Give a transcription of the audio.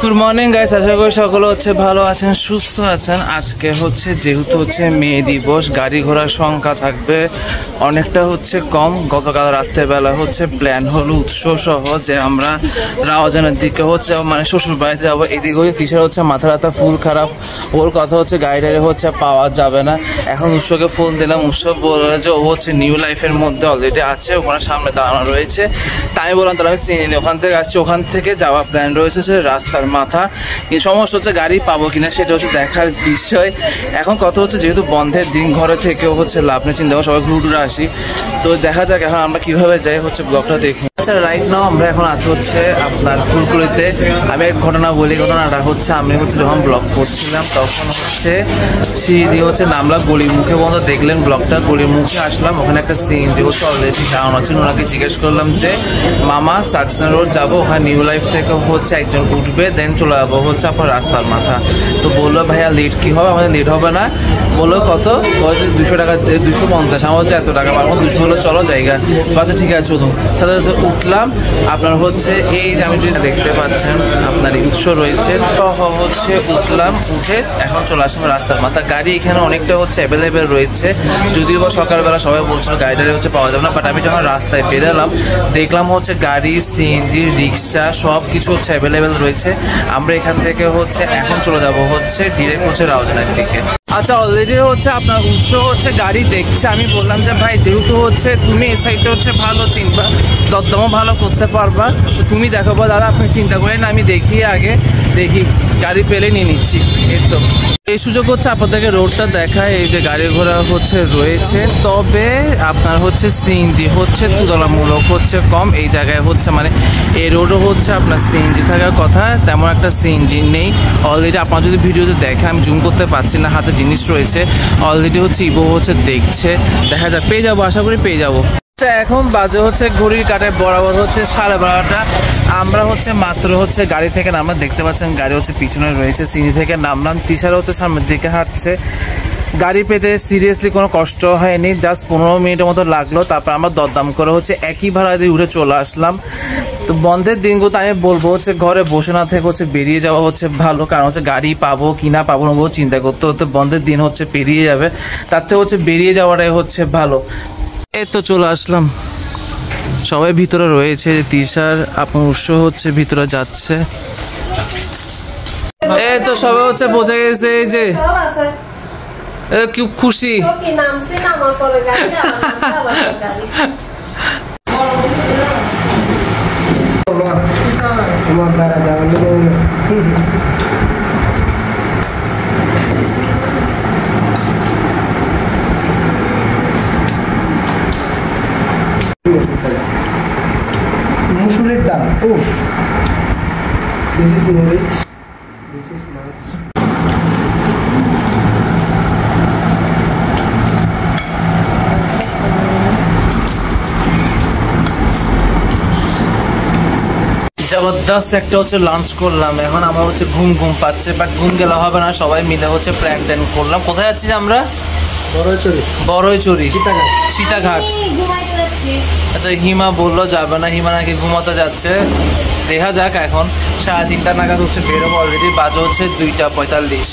Good morning guys, আশা করি সকলে হচ্ছে ভালো আছেন, সুস্থ আছেন। আজকে হচ্ছে যেহেতু হচ্ছে মে দিবস, গাড়ি ঘোড়ার সংখ্যা থাকবে অনেকটা হচ্ছে কম। গতকাল রাত্রেবেলা হচ্ছে প্ল্যান হলো উৎস সহ যে আমরা রাওয়াজানের দিকে হচ্ছে মানে শ্বশুর বাড়িতে যাবো। এদিকে হচ্ছে তিশার হচ্ছে মাথা ব্যথা ফুল খারাপ, ওর কথা হচ্ছে গাড়ি হচ্ছে পাওয়া যাবে না। এখন উৎসকে ফোন দিলাম, উৎসব বললো যে ও হচ্ছে নিউ লাইফের মধ্যে অলরেডি আছে, ওখানে সামনে দাঁড়ানো রয়েছে। তাই বললাম তাহলে আমি চিনি ওখান থেকে আসছি, ওখান থেকে যাওয়া প্ল্যান রয়েছে সে রাস্তার মাথা। এই সমস্যা হচ্ছে গাড়ি পাবো কিনা সেটা হচ্ছে দেখার বিষয়। এখন কথা হচ্ছে যেহেতু বন্ধের দিন, ঘরে থেকেও হচ্ছে লাভ নেই, চিন্তা সবাই ঘুরে আসি। তো দেখা যাক এখন আমরা কিভাবে যাই হচ্ছে ব্লগটা দেখি। আচ্ছা, রাইট নাও আমরা এখন আছি হচ্ছে আপনার ফুলকুড়িতে। আমি এক ঘটনা বলি, ঘটনাটা হচ্ছে আমি হচ্ছে যখন ব্লগ করছিলাম তখন হচ্ছে সিঁড়ি দিয়ে হচ্ছে নামলাম, গলির মুখে বন্ধ দেখলেন ব্লগটা, গলির মুখে আসলাম, ওখানে একটা সিন যে হচ্ছে অলরেডি কারণ আছে। ওনাকে জিজ্ঞেস করলাম যে মামা সাকসেন রোড যাবো, ওখানে নিউ লাইফ থেকে হচ্ছে একজন উঠবে, দেন চলে যাবো হচ্ছে আপনার রাস্তার মাথা। তো বললো ভাইয়া লেট কী হবে? আমাদের লেট হবে না। বললো কত? বলছে 200 টাকা, 250। আমার হচ্ছে এত টাকা পারবো, 200 হলো চলো জায়গা। আচ্ছা ঠিক আছে চলুন। সাথে সাথে উঠলাম। আপনার হচ্ছে এই যে আমি যেটা দেখতে পাচ্ছেন আপনার উৎস রয়েছে, তো হচ্ছে উঠলাম, উঠে এখন চলে আসলাম রাস্তার মাথা। গাড়ি এখানে অনেকটা হচ্ছে অ্যাভেলেবেল রয়েছে, যদিও বা সকালবেলা সবাই বলছিল গাড়িটা হচ্ছে পাওয়া যাবে না, বাট আমি যখন রাস্তায় বেরোলাম দেখলাম হচ্ছে গাড়ি, সিএনজি, রিক্সা সব কিছু হচ্ছে অ্যাভেলেবেল রয়েছে। আমরা এখান থেকে হচ্ছে এখন চলে যাব হচ্ছে ডিরেক্ট হচ্ছে রাওজানের দিকে। আচ্ছা, অলরেডি হচ্ছে আপনার উৎস হচ্ছে গাড়ি দেখছে। আমি বললাম যে ভাই যেহেতু হচ্ছে তুমি এই সাইডটা হচ্ছে ভালো চিনবা, দরদামও ভালো করতে পারবা, তো তুমি দেখো বা দাদা আপনি চিন্তা করেন, আমি দেখি আগে দেখি গাড়ি পেলে নিয়ে নিচ্ছি। এই তো এই সুযোগ হচ্ছে আপনাদেরকে রোডটা দেখায়, এই যে গাড়ি ঘোড়া হচ্ছে রয়েছে, তবে আপনার হচ্ছে সিএনজি হচ্ছে তুলনামূলক হচ্ছে কম এই জায়গায় হচ্ছে, মানে এই রোডও হচ্ছে আপনার সিএনজি থাকার কথা, তেমন একটা সিএনজি নেই। অলরেডি আপনার যদি ভিডিওতে দেখে, আমি জুম করতে পারছি না, হাতে জিনিস রয়েছে, অলরেডি হচ্ছে ইভো হচ্ছে দেখছে, দেখা যাক পেয়ে যাবো, আশা করি পেয়ে যাবো। এখন বাজে হচ্ছে ঘড়ির কাঁটায় বরাবর হচ্ছে 12:30। আমরা হচ্ছে মাত্র হচ্ছে গাড়ি থেকে নামলাম, দেখতে পাচ্ছেন গাড়ি হচ্ছে পিছনে রয়েছে, সিঁড়ি থেকে নামলাম। তিশারা হচ্ছে সামনের দিকে হাঁটছে। গাড়ি পেতে সিরিয়াসলি কোনো কষ্ট হয়নি, জাস্ট 15 মিনিটের মতো লাগলো। তারপর আমরা দরদাম করে হচ্ছে একই ভাড়া দিয়ে উঠে চলে আসলাম। তো বন্ধের দিনগুলো আমি বলবো হচ্ছে ঘরে বসে না থেকে হচ্ছে বেরিয়ে যাওয়া হচ্ছে ভালো, কারণ হচ্ছে গাড়ি পাবো কি না পাবো না বলে চিন্তা করতে হতে বন্ধের দিন হচ্ছে পেরিয়ে যাবে, তার থেকে হচ্ছে বেরিয়ে যাওয়াটাই হচ্ছে ভালো। এই তো চলে আসলাম, সবাই ভিতরে রয়েছে। তিশার আপনার উৎস হচ্ছে ভিতরে যাচ্ছে। এই তো সবাই হচ্ছে বোঝা গেছে, এই যে খুব খুশি। মুসুরের ডাল, উফ, দিস ইজ নুরিচ, দিস ইজ মাছ। জবরদস্ত একটা হচ্ছে লাঞ্চ করলাম। এখন আমার হচ্ছে ঘুম পাচ্ছে, বাট ঘুম গেলে হবে না, সবাই মিলে হচ্ছে প্ল্যান ট্যান করলাম। কোথায় যাচ্ছি আমরা? বড়ইচড়ি, সীতাঘাট। আচ্ছা, হিমা বললো যাবে না, হিমা নাকি ঘুমাতে যাচ্ছে। দেখা যাক, এখন 3:30 নাগাদ হচ্ছে বেরোবো, অলরেডি বাজে হচ্ছে 2:45।